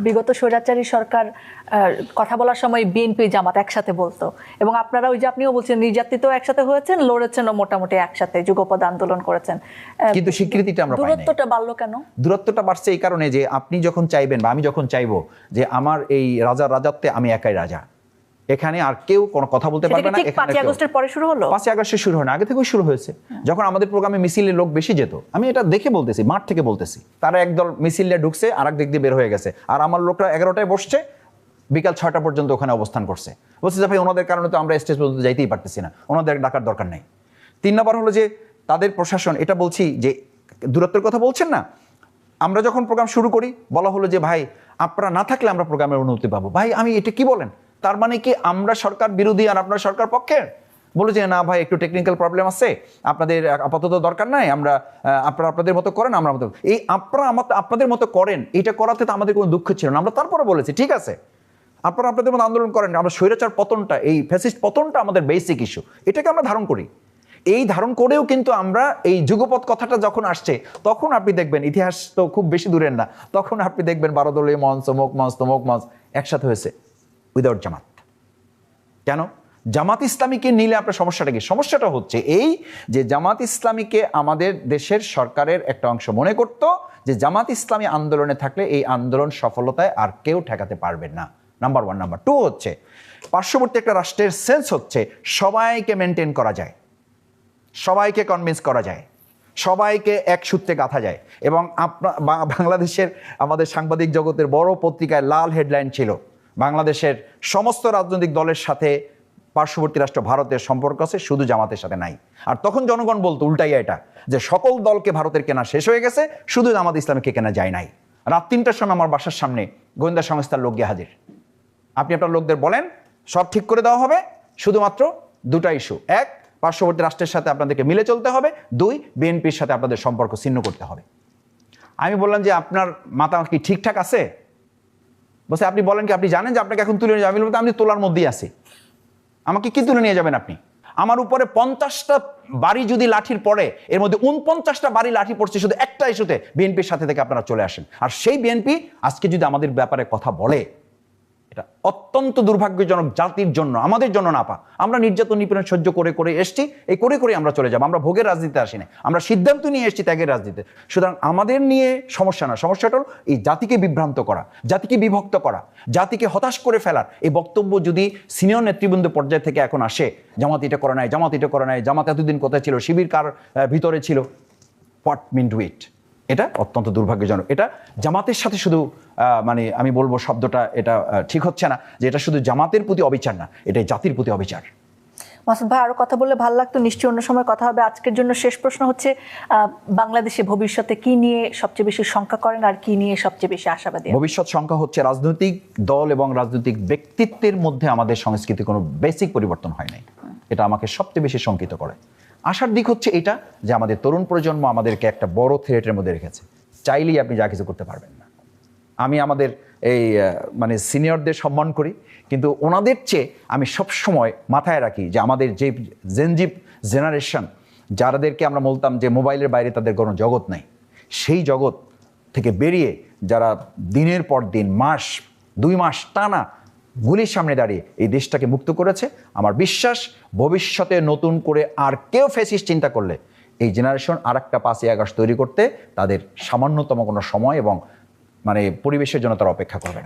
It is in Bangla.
বিগত স্বৈরাচারী সরকার কথা বলার সময় বিএনপি জামাত একসাথে বলতো, এবং আপনারা ওই যে আপনিও বলছেন নির্যাতিত একসাথে হয়েছেন, লড়েছেনও মোটামুটি একসাথে, যুগপৎ আন্দোলন করেছেন, কিন্তু স্বীকৃতিটা আমরা পাই নাই। দূরত্বটা বাড়লো কেন? দূরত্বটা বাড়ছে এই কারণে যে আপনি যখন চাইবেন বা আমি যখন চাইবো যে আমার এই রাজার রাজত্বে আমি একাই রাজা, এখানে আর কেউ কোনো কথা বলতে পারবে না। 5ই আগস্টের পরে শুরু হলো? 5ই আগস্টে শুরু হয় না, আগে থেকেই শুরু হয়েছে। যখন আমাদের প্রোগ্রামে মিছিলের লোক বেশি যেত, আমি এটা দেখে বলতেছি, মাঠ থেকে বলতেছি, তারা একদল মিছিলে ঢুকছে আর এক দিক দিয়ে বের হয়ে গেছে, আর আমার লোকরা 11টায় বসছে, বিকাল 6টা পর্যন্ত ওখানে অবস্থান করছে। বলছে যে ভাই ওনাদের কারণে তো আমরা স্টেজ পর্যন্ত যাইতেই পারতেছি না, ওনাদের ডাকার দরকার নেই। 3 নম্বর হলো যে তাদের প্রশাসন, এটা বলছি যে দূরত্বের কথা বলছেন না, আমরা যখন প্রোগ্রাম শুরু করি বলা হলো যে ভাই আপনারা না থাকলে আমরা প্রোগ্রামের অনুমতি পাবো। ভাই আমি এটা কি বলেন, তার মানে কি আমরা সরকার বিরোধী আর আপনারা সরকার পক্ষের? বলে যে না ভাই একটু টেকনিক্যাল প্রবলেম আছে, আপনাদের আপাতত দরকার নাই, আমরা আপনারা আপনাদের মতো করেন, আমরা মতো এই আপনারা আপনাদের মতো করেন, এটা করাতে তো আমাদের কোনো দুঃখ ছিল না। আমরা তারপরে বলেছি ঠিক আছে আপনারা আপনাদের মতো আন্দোলন করেন, আমরা স্বৈরাচার পতনটা, এই ফ্যাসিস্ট পতনটা আমাদের বেসিক ইস্যু, এটাকে আমরা ধারণ করি। এই ধারণ করেও কিন্তু আমরা এই যুগপৎ কথাটা যখন আসছে, তখন আপনি দেখবেন, ইতিহাস তো খুব বেশি দূরের না, তখন আপনি দেখবেন 12 দলীয় মঞ্চ, অমুক মঞ্চ, তমুক মঞ্চ একসাথে হয়েছে উইদাউট জামাত। কেন? জামাত ইসলামীকে নিলে আপনার সমস্যাটা কি? সমস্যাটা হচ্ছে এই যে জামাত ইসলামীকে আমাদের দেশের সরকারের একটা অংশ মনে করত যে জামাত ইসলামী আন্দোলনে থাকলে এই আন্দোলন সফলতায় আর কেউ ঠেকাতে পারবে না, নাম্বার 1। নাম্বার 2 হচ্ছে পার্শ্ববর্তী একটা রাষ্ট্রের সেন্স হচ্ছে সবাইকে মেনটেন করা যায়, সবাইকে কনভিন্স করা যায়, সবাইকে এক সূত্রে গাঁথা যায়। এবং বাংলাদেশের আমাদের সাংবাদিক জগতের বড় পত্রিকায় লাল হেডলাইন ছিল, বাংলাদেশের সমস্ত রাজনৈতিক দলের সাথে পার্শ্ববর্তী রাষ্ট্র ভারতের সম্পর্ক আছে, শুধু জামাতের সাথে নাই। আর তখন জনগণ বলতো উল্টাইয়া এটা, যে সকল দলকে ভারতের কেনা শেষ হয়ে গেছে, শুধু জামাত ইসলামীকে কেনা যায় নাই। রাত 3টার সময় আমার বাসার সামনে গোয়েন্দা সংস্থার লোক গিয়ে হাজির। আপনি আপনার লোকদের বলেন সব ঠিক করে দেওয়া হবে, শুধুমাত্র 2টা ইস্যু, 1 পার্শ্ববর্তী রাষ্ট্রের সাথে আপনাদেরকে মিলে চলতে হবে, 2 বিএনপির সাথে আপনাদের সম্পর্ক ছিন্ন করতে হবে। আমি বললাম যে আপনার মাথা কি ঠিকঠাক আছে? বলছে আপনি বলেন কি, আপনি জানেন যে আপনাকে এখন তুলে নিয়ে যাবেন? আমি বলতে আমি তোলার মধ্যেই আছি, আমাকে কি তুলে নিয়ে যাবেন আপনি? আমার উপরে 50টা বাড়ি যদি লাঠির পড়ে, এর মধ্যে 49টা বাড়ি লাঠি পড়ছে শুধু একটা ইস্যুতে, বিএনপির সাথে থেকে আপনারা চলে আসেন। আর সেই বিএনপি আজকে যদি আমাদের ব্যাপারে কথা বলে, এটা অত্যন্ত দুর্ভাগ্যজনক জাতির জন্য, আমাদের জন্য না। আমরা নির্যাতন নিপীড়ন সহ্য করে করে এসছি, এই করে করে আমরা চলে যাব। আমরা ভোগের রাজনীতিতে আসি না, আমরা সিদ্ধান্ত নিয়ে এসছি ত্যাগের রাজনীতিতে। সুতরাং আমাদের নিয়ে সমস্যা না, সমস্যাটা হলো এই জাতিকে বিভ্রান্ত করা, জাতিকে বিভক্ত করা, জাতিকে হতাশ করে ফেলার এই বক্তব্য যদি সিনিয়র নেতৃবৃন্দ পর্যায় থেকে এখন আসে, জামাত এটা করে নাই, জামাত এটা করে নাই, জামাত এতদিন কোথায় ছিল, শিবির কার ভিতরে ছিল, হোয়াট মিন ডু ইট, এটা অত্যন্ত দুর্ভাগ্যজনক। এটা জামাতের সাথে শুধু মানে আমি বলবো শব্দটা এটা ঠিক হচ্ছে না, যে এটা শুধু জামাতের প্রতি অবিচার না, এটা জাতির প্রতি অবিচার। মাসুদ ভাই, আরো কথা বললে ভালো লাগতো, নিশ্চয়ই অন্য সময় কথা হবে। আজকের জন্য শেষ প্রশ্ন হচ্ছে, বাংলাদেশে ভবিষ্যতে কি নিয়ে সবচেয়ে বেশি শঙ্কা করেন আর কি নিয়ে সবচেয়ে বেশি আশাবাদী? ভবিষ্যৎ শঙ্কা হচ্ছে রাজনৈতিক দল এবং রাজনৈতিক ব্যক্তিত্বের মধ্যে আমাদের সংস্কৃতি কোনো বেসিক পরিবর্তন হয় নাই, এটা আমাকে সবচেয়ে বেশি শঙ্কিত করে। আশার দিক হচ্ছে এটা যে আমাদের তরুণ প্রজন্ম আমাদেরকে একটা বড় থ্রেটের মধ্যে রেখেছে, চাইলেই আপনি যা কিছু করতে পারবেন না। আমি আমাদের এই মানে সিনিয়রদের সম্মান করি, কিন্তু ওনাদের চেয়ে আমি সবসময় মাথায় রাখি যে আমাদের যে জেনজি জেনারেশন, যাদেরকে আমরা বলতাম যে মোবাইলের বাইরে তাদের কোনো জগৎ নাই, সেই জগৎ থেকে বেরিয়ে যারা দিনের পর দিন, মাস 2 মাস টানা গুলির সামনে দাঁড়িয়ে এই দেশটাকে মুক্ত করেছে, আমার বিশ্বাস ভবিষ্যতে নতুন করে আর কেউ ফ্যাসিস্ট চিন্তা করলে এই জেনারেশন আর একটা 5ই আগস্ট তৈরি করতে তাদের সামান্যতম কোনো সময় এবং মানে পরিবেশের জন্য তারা অপেক্ষা করবে না।